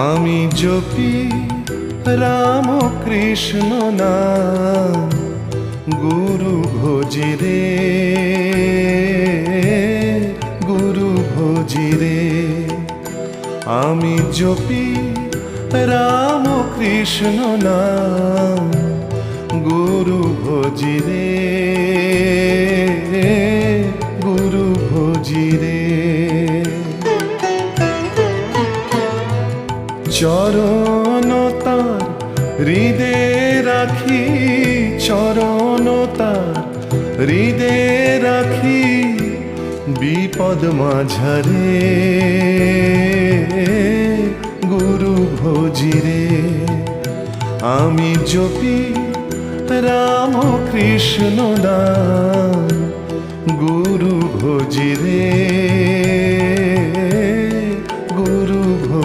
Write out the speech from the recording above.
আমি জপি রাম কৃষ্ণ নাম, গুরু ভজি রে, গুরু ভজি রে। আমি জপি রাম কৃষ্ণ নাম, গুরু ভজি রে, গুরু ভজি রে। চরণ তার হৃদে রাখি, চরণ তার হৃদে রাখি, বিপদ মাঝারে গুরু ভজি রে। আমি জপি রাম কৃষ্ণ নাম, গুরু ভজি রে,